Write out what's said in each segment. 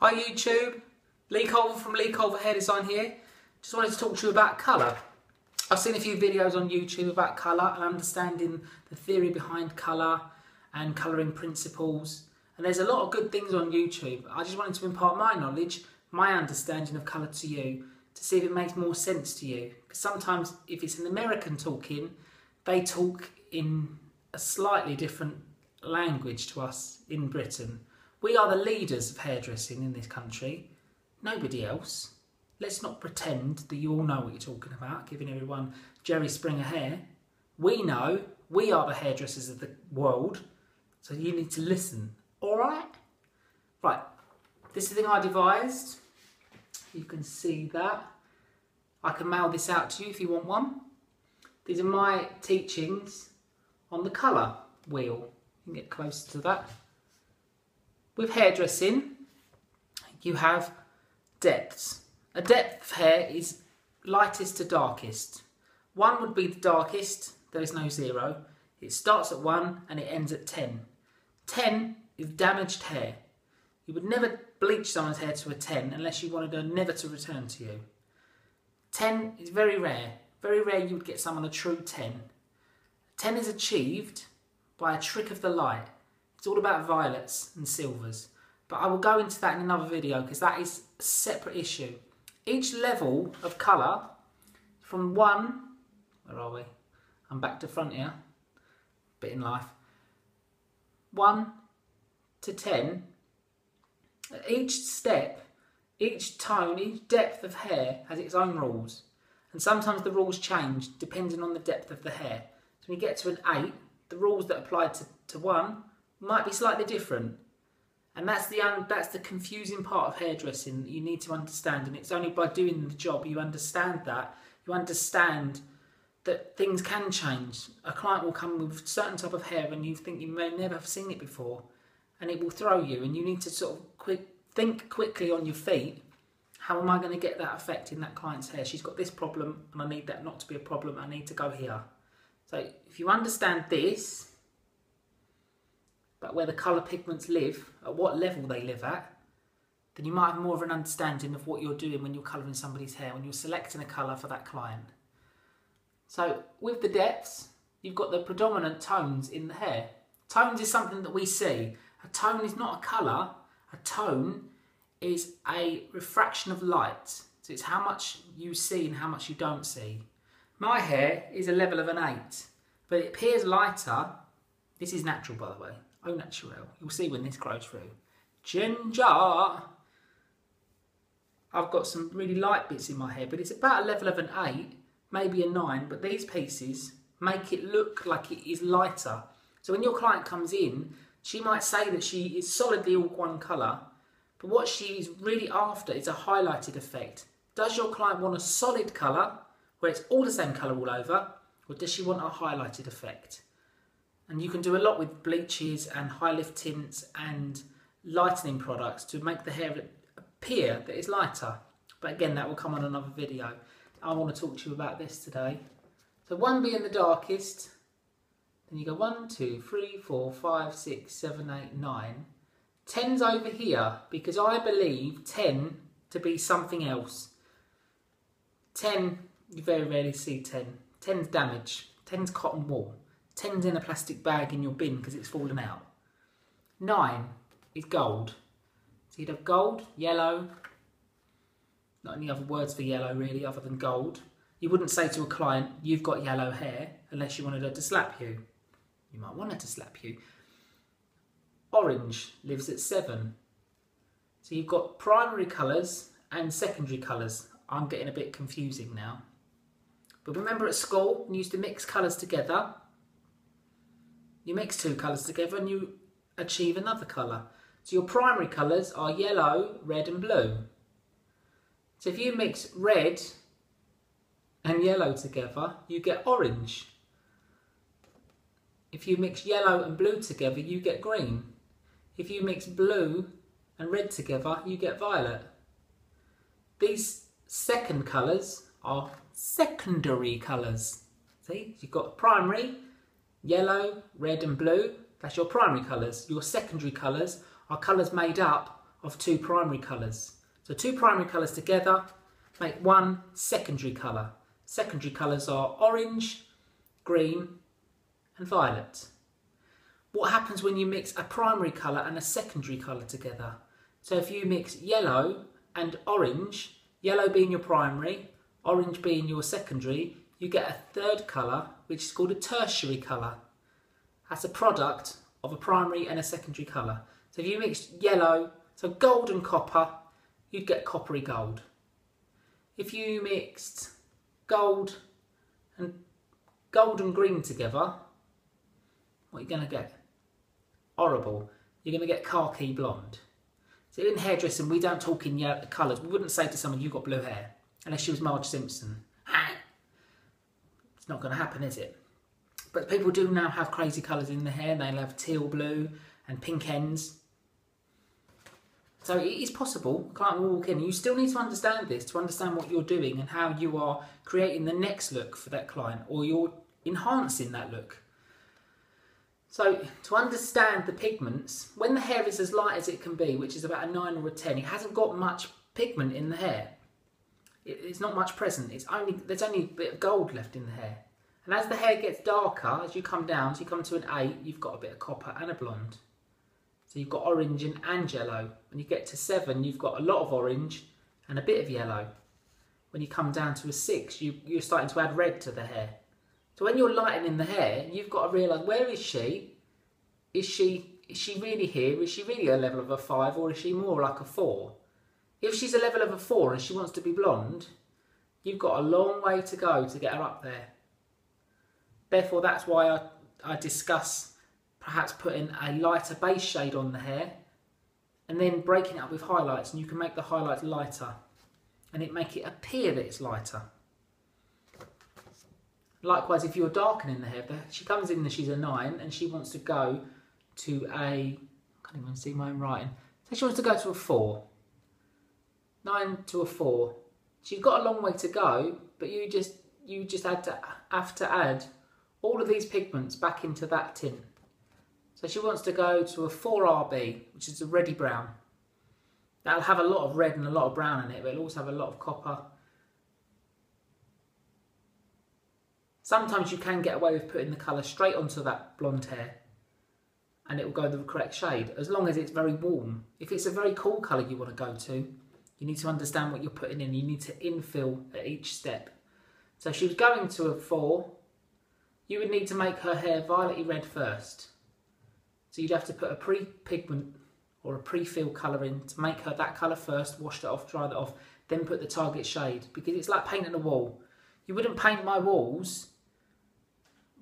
Hi YouTube, Lee Culver from Lee Culver Hair Design here. Just wanted to talk to you about colour. I've seen a few videos on YouTube about colour and understanding the theory behind colour and colouring principles. And there's a lot of good things on YouTube. I just wanted to impart my knowledge, my understanding of colour to you, to see if it makes more sense to you. Because sometimes if it's an American talking, they talk in a slightly different language to us in Britain. We are the leaders of hairdressing in this country, nobody else. Let's not pretend that you all know what you're talking about, giving everyone Jerry Springer hair. We know, we are the hairdressers of the world, so you need to listen, alright? Right, this is the thing I devised. You can see that. I can mail this out to you if you want one. These are my teachings on the colour wheel. You can get closer to that. With hairdressing, you have depths. A depth of hair is lightest to darkest. 1 would be the darkest, there is no 0. It starts at 1 and it ends at 10. 10 is damaged hair. You would never bleach someone's hair to a 10 unless you wanted her never to return to you. 10 is very rare. Very rare you would get someone a true 10. 10 is achieved by a trick of the light. It's all about violets and silvers. But I will go into that in another video because that is a separate issue. Each level of colour, from 1, where are we? I'm back to front here, bit in life. 1 to 10, at each step, each tone, each depth of hair has its own rules. And sometimes the rules change depending on the depth of the hair. So when you get to an 8, the rules that apply to 1 might be slightly different. And that's the confusing part of hairdressing that you need to understand. And it's only by doing the job you understand that. You understand that things can change. A client will come with a certain type of hair and you think you may never have seen it before. And it will throw you. And you need to sort of think quickly on your feet. How am I going to get that effect in that client's hair? She's got this problem and I need that not to be a problem. I need to go here. So if you understand this, but where the colour pigments live, at what level they live at, then you might have more of an understanding of what you're doing when you're colouring somebody's hair, when you're selecting a colour for that client. So with the depths, you've got the predominant tones in the hair. Tones is something that we see. A tone is not a colour. A tone is a refraction of light. So it's how much you see and how much you don't see. My hair is a level of an 8, but it appears lighter. This is natural, by the way. Au naturel. You'll see when this grows through. Ginger! I've got some really light bits in my hair, but it's about a level of an 8, maybe a 9, but these pieces make it look like it is lighter. So when your client comes in, she might say that she is solidly all one colour, but what she is really after is a highlighted effect. Does your client want a solid colour, where it's all the same colour all over, or does she want a highlighted effect? And you can do a lot with bleaches and high lift tints and lightening products to make the hair appear that it's lighter. But again, that will come on another video. I want to talk to you about this today. So 1 being the darkest, then you go 1, 2, 3, 4, 5, 6, 7, 8, 9. 10's over here because I believe 10 to be something else. 10, you very rarely see 10. 10's damage. 10's cotton wool. 10's in a plastic bag in your bin because it's fallen out. 9 is gold. So you'd have gold, yellow, not any other words for yellow really other than gold. You wouldn't say to a client, you've got yellow hair, unless you wanted her to slap you. You might want her to slap you. Orange lives at 7. So you've got primary colours and secondary colours. I'm getting a bit confusing now. But remember at school, you used to mix colours together. You mix 2 colours together and you achieve another colour. So your primary colours are yellow, red and blue. So if you mix red and yellow together, you get orange. If you mix yellow and blue together, you get green. If you mix blue and red together, you get violet. These second colours are secondary colours. See, you've got primary, yellow, red and blue, that's your primary colours. Your secondary colours are colours made up of two primary colours. So two primary colours together make one secondary colour. Secondary colours are orange, green and violet. What happens when you mix a primary colour and a secondary colour together? So if you mix yellow and orange, yellow being your primary, orange being your secondary, you get a third colour which is called a tertiary colour. That's a product of a primary and a secondary colour. So if you mix yellow, so gold and copper, you'd get coppery gold. If you mixed gold and green together, what are you going to get? Horrible. You're going to get khaki blonde. So in hairdressing, we don't talk in colours. We wouldn't say to someone, you've got blue hair, unless she was Marge Simpson. It's not going to happen, is it? But people do now have crazy colours in their hair. They'll have teal blue and pink ends. So it is possible. A client will walk in. You still need to understand this, to understand what you're doing and how you are creating the next look for that client, or you're enhancing that look. So to understand the pigments, when the hair is as light as it can be, which is about a 9 or a 10, it hasn't got much pigment in the hair. It's not much present. There's only a bit of gold left in the hair. And as the hair gets darker, as you come down, so you come to an 8, you've got a bit of copper and a blonde. So you've got orange and yellow. When you get to 7, you've got a lot of orange and a bit of yellow. When you come down to a 6, you're starting to add red to the hair. So when you're lightening the hair, you've got to realise, where is she? Is she really here? Is she really a level of a 5, or is she more like a 4? If she's a level of a 4 and she wants to be blonde, you've got a long way to go to get her up there. Therefore, that's why I discuss perhaps putting a lighter base shade on the hair and then breaking it up with highlights, and you can make the highlights lighter and it make it appear that it's lighter. Likewise, if you're darkening the hair, she comes in and she's a 9 and she wants to go to a, I can't even see my own writing, so she wants to go to a 4. 9 to a 4. She's got a long way to go, but you just have to add all of these pigments back into that tint. So she wants to go to a 4RB, which is a reddy brown. That'll have a lot of red and a lot of brown in it, but it'll also have a lot of copper. Sometimes you can get away with putting the colour straight onto that blonde hair and it will go the correct shade, as long as it's very warm. If it's a very cool colour you want to go to, you need to understand what you're putting in. You need to infill at each step. So if she was going to a 4, you would need to make her hair violetly red first. So you'd have to put a pre-pigment or a pre-fill colour in to make her that colour first, wash that off, dry that off, then put the target shade, because it's like painting a wall. You wouldn't paint my walls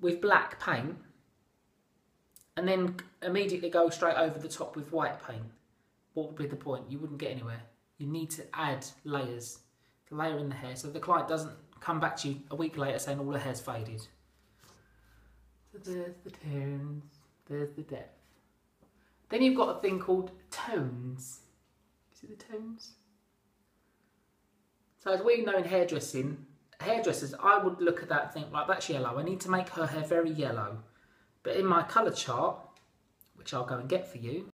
with black paint and then immediately go straight over the top with white paint. What would be the point? You wouldn't get anywhere. You need to add layers, to layer in the hair, so the client doesn't come back to you a week later saying all the hair's faded. So there's the tones, there's the depth. Then you've got a thing called tones. See the tones? So as we know in hairdressing, hairdressers, I would look at that and think, right, that's yellow. I need to make her hair very yellow. But in my colour chart, which I'll go and get for you,